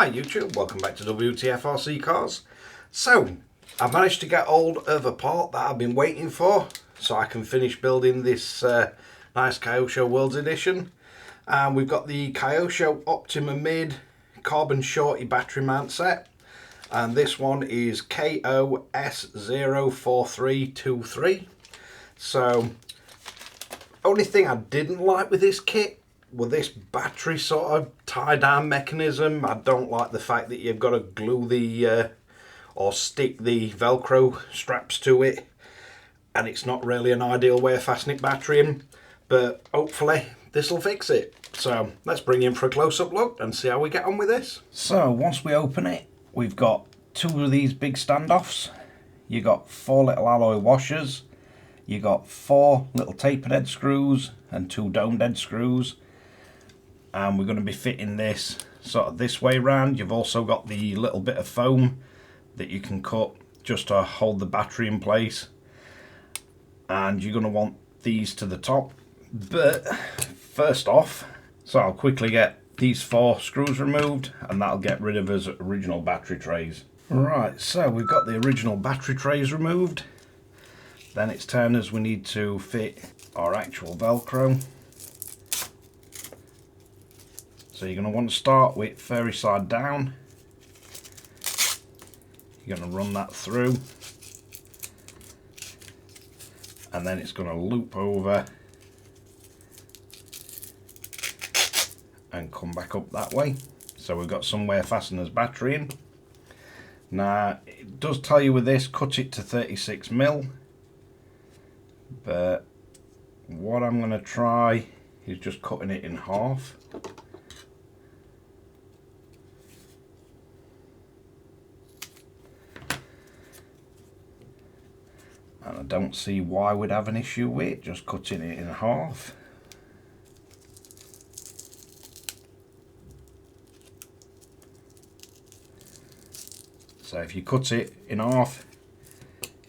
Hi YouTube, welcome back to Wtf Rc Cars. So, I managed to get hold of a part that I've been waiting for so I can finish building this nice KOS0 Worlds Edition. And we've got the KOS0 Optima made carbon shorty battery mount set. And this one is KOS04323. So, only thing I didn't like with this kit with this battery sort of tie down mechanism. I don't like the fact that you've got to glue the or stick the Velcro straps to it, and it's not really an ideal way of fastening battery in, but hopefully this will fix it. So let's bring in for a close-up look and see how we get on with this. So once we open it, we've got two of these big standoffs. You got 4 little alloy washers, you got 4 little tapered head screws and 2 domed head screws. And we're going to be fitting this sort of this way round. You've also got the little bit of foam that you can cut just to hold the battery in place, and you're going to want these to the top. But first off, so I'll quickly get these 4 screws removed, and that'll get rid of his original battery trays. Right, so we've got the original battery trays removed. Then it's turn as we need to fit our actual Velcro. So you're going to want to start with fairy side down. You're going to run that through, and then it's going to loop over and come back up that way. So we've got somewhere fasteners battery in. Now it does tell you with this, cut it to 36mm, but what I'm going to try is just cutting it in half. And I don't see why we'd have an issue with it, just cutting it in half. So if you cut it in half,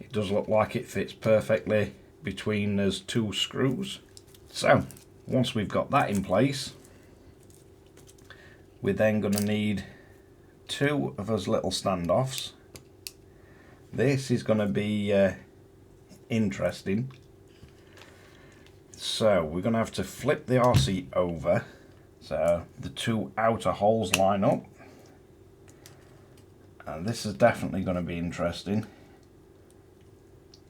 it does look like it fits perfectly between those 2 screws. So once we've got that in place, we're then going to need 2 of those little standoffs. This is going to be interesting. So we're going to have to flip the RC over so the 2 outer holes line up, and this is definitely going to be interesting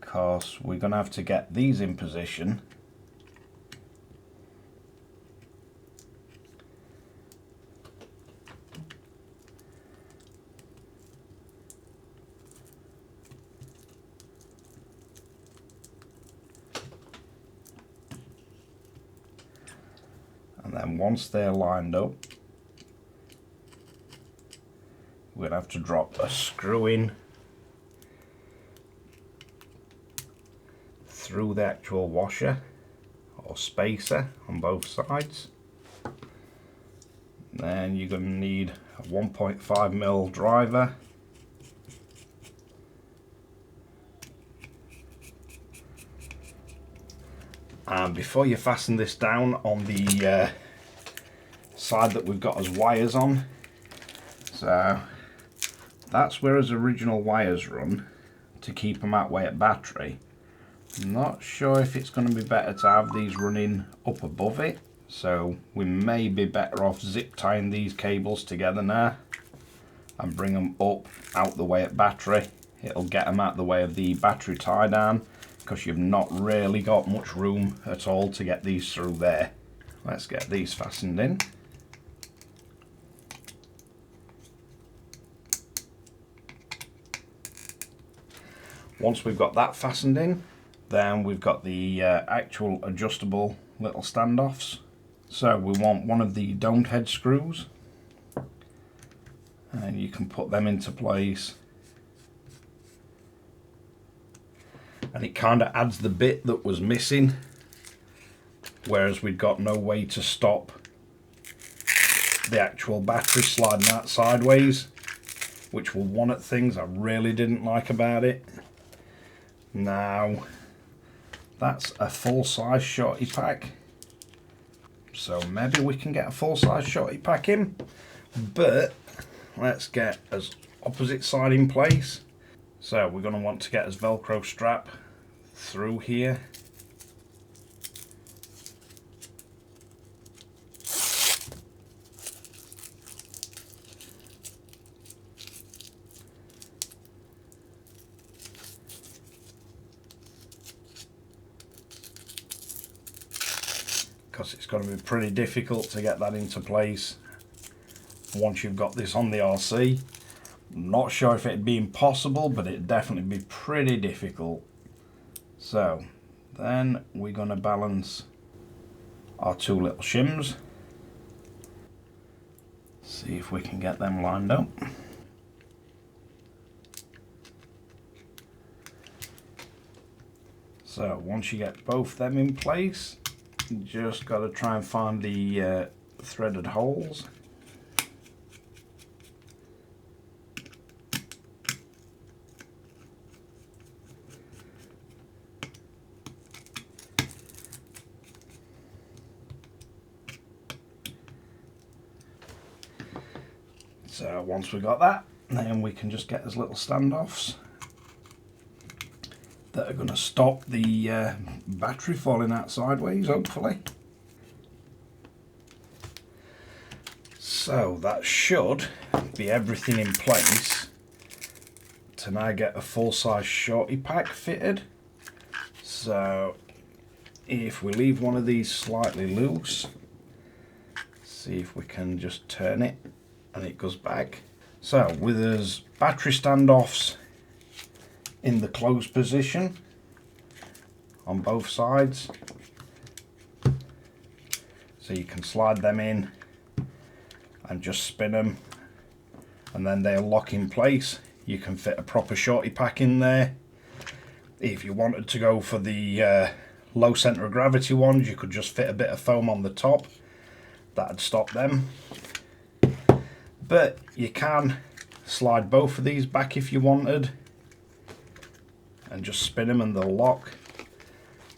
because we're going to have to get these in position and then once they're lined up, we're going to have to drop a screw in through the actual washer or spacer on both sides. Then you're going to need a 1.5mm driver, and before you fasten this down on the side that we've got as wires on, so that's where his original wires run to keep them out way at battery. I'm not sure if it's going to be better to have these running up above it, so we may be better off zip tying these cables together now and bring them up out the way at battery. It'll get them out the way of the battery tie down, because you've not really got much room at all to get these through there. Let's get these fastened in. Once we've got that fastened in, then we've got the actual adjustable little standoffs. So we want one of the domed head screws, and you can put them into place, and it kind of adds the bit that was missing, whereas we'd got no way to stop the actual battery sliding out sideways, which were one of the things I really didn't like about it. Now that's a full-size shorty pack, so maybe we can get a full-size shorty pack in, but let's get us opposite side in place. So we're going to want to get us Velcro strap through here. Because it's going to be pretty difficult to get that into place once you've got this on the RC. I'm not sure if it'd be impossible, but it'd definitely be pretty difficult. So then we're going to balance our two little shims. See if we can get them lined up. So once you get both them in place, you just got to try and find the threaded holes. So once we got that, then we can just get those little standoffs that are going to stop the battery falling out sideways, hopefully. So that should be everything in place to now get a full-size shorty pack fitted. So if we leave one of these slightly loose, see if we can just turn it and it goes back. So with those battery standoffs in the closed position on both sides, so you can slide them in and just spin them and then they'll lock in place. You can fit a proper shorty pack in there. If you wanted to go for the low centre of gravity ones, you could just fit a bit of foam on the top. That'd stop them. But you can slide both of these back if you wanted and just spin them and they'll lock.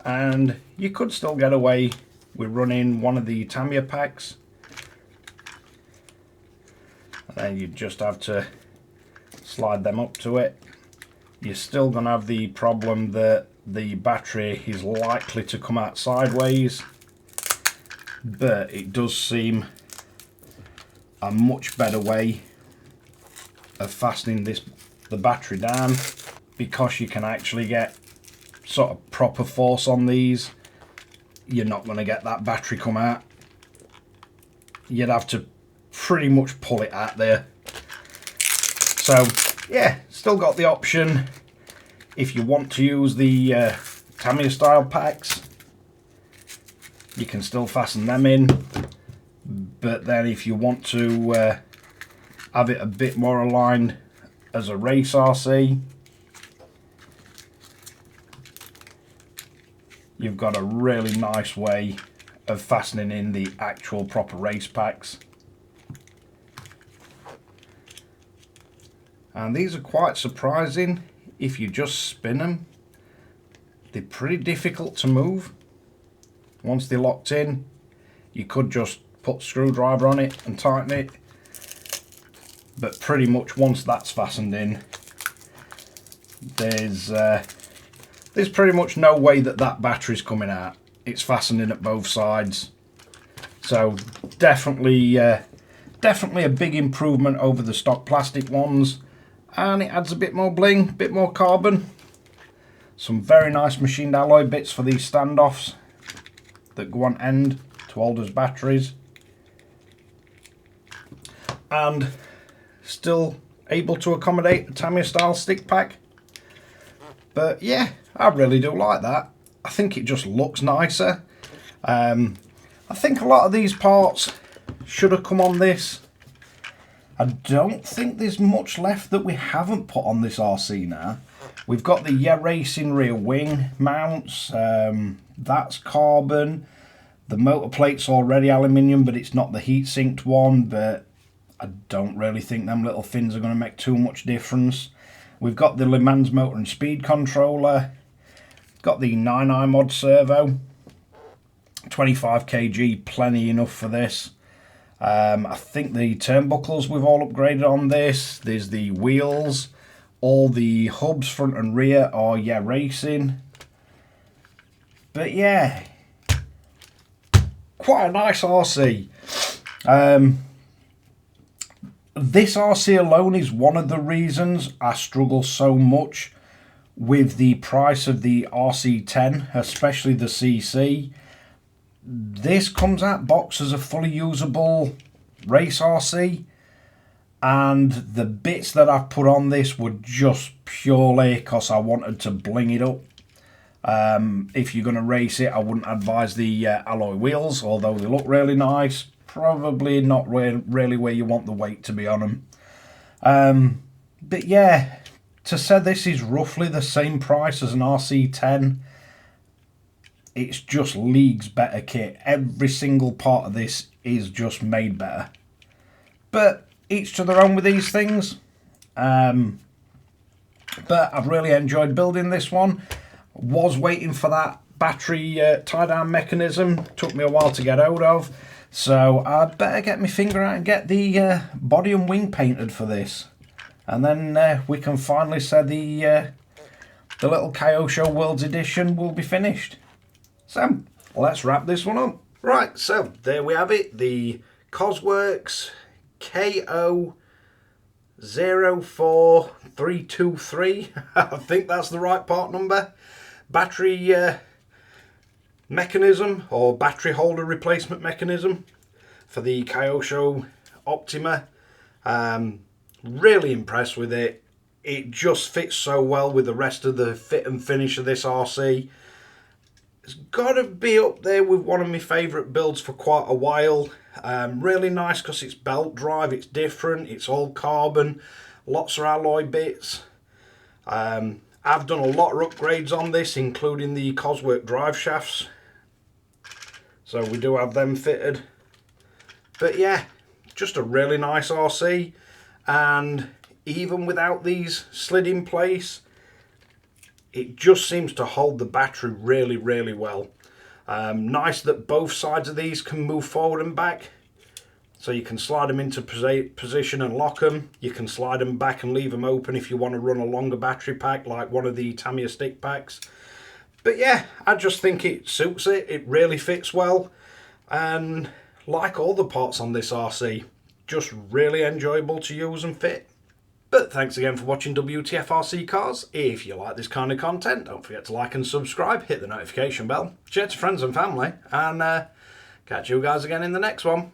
And you could still get away with running one of the Tamiya packs, and then you just have to slide them up to it. You're still going to have the problem that the battery is likely to come out sideways, but it does seem a much better way of fastening the battery down, because you can actually get sort of proper force on these. You're not going to get that battery come out. You'd have to pretty much pull it out there. So yeah, still got the option if you want to use the Tamiya style packs, you can still fasten them in. But then if you want to have it a bit more aligned as a race RC, you've got a really nice way of fastening in the actual proper race packs. And these are quite surprising if you just spin them. They're pretty difficult to move. Once they're locked in, you could just put a screwdriver on it and tighten it. But pretty much once that's fastened in, there's pretty much no way that battery's coming out. It's fastened in at both sides. So definitely a big improvement over the stock plastic ones. And it adds a bit more bling, a bit more carbon. Some very nice machined alloy bits for these standoffs that go on end to hold as batteries. And still able to accommodate a Tamiya style stick pack. But yeah, I really do like that. I think it just looks nicer. I think a lot of these parts should have come on this. I don't think there's much left that we haven't put on this RC now. We've got the Yeah Racing rear wing mounts. That's carbon. The motor plate's already aluminium, but it's not the heat sinked one. But I don't really think them little fins are going to make too much difference. We've got the Le Mans motor and speed controller. Got the 9i mod servo. 25 kg, plenty enough for this. I think the turnbuckles we've all upgraded on this. There's the wheels. All the hubs front and rear are, yeah, racing. But yeah, quite a nice RC. This RC alone is one of the reasons I struggle so much with the price of the RC10, especially the CC. This comes out box as a fully usable race RC, and the bits that I've put on this were just purely because I wanted to bling it up. If you're going to race it, I wouldn't advise the alloy wheels, although they look really nice. Probably not really where you want the weight to be on them. But yeah, to say this is roughly the same price as an RC10, it's just leagues better kit. Every single part of this is just made better. But each to their own with these things. But I've really enjoyed building this one. Was waiting for that battery tie-down mechanism. Took me a while to get out of. So I'd better get my finger out and get the body and wing painted for this. And then we can finally say the little KO Show Worlds Edition will be finished. So let's wrap this one up. Right, so there we have it. The Kosworks KO04323. I think that's the right part number. Battery mechanism or battery holder replacement mechanism for the KO Show Optima. Really impressed with it. It just fits so well with the rest of the fit and finish of this RC. It's got to be up there with one of my favourite builds for quite a while. Really nice because it's belt drive, it's different, it's all carbon, lots of alloy bits. I've done a lot of upgrades on this, including the Coswork drive shafts. So we do have them fitted. But yeah, just a really nice RC. And even without these slid in place, it just seems to hold the battery really, really well. Nice that both sides of these can move forward and back. So you can slide them into position and lock them. You can slide them back and leave them open if you want to run a longer battery pack like one of the Tamiya stick packs. But yeah, I just think it suits it. It really fits well. And like all the parts on this RC, just really enjoyable to use and fit. But thanks again for watching Wtf Rc Cars. If you like this kind of content, don't forget to like and subscribe, hit the notification bell, share to friends and family, and catch you guys again in the next one.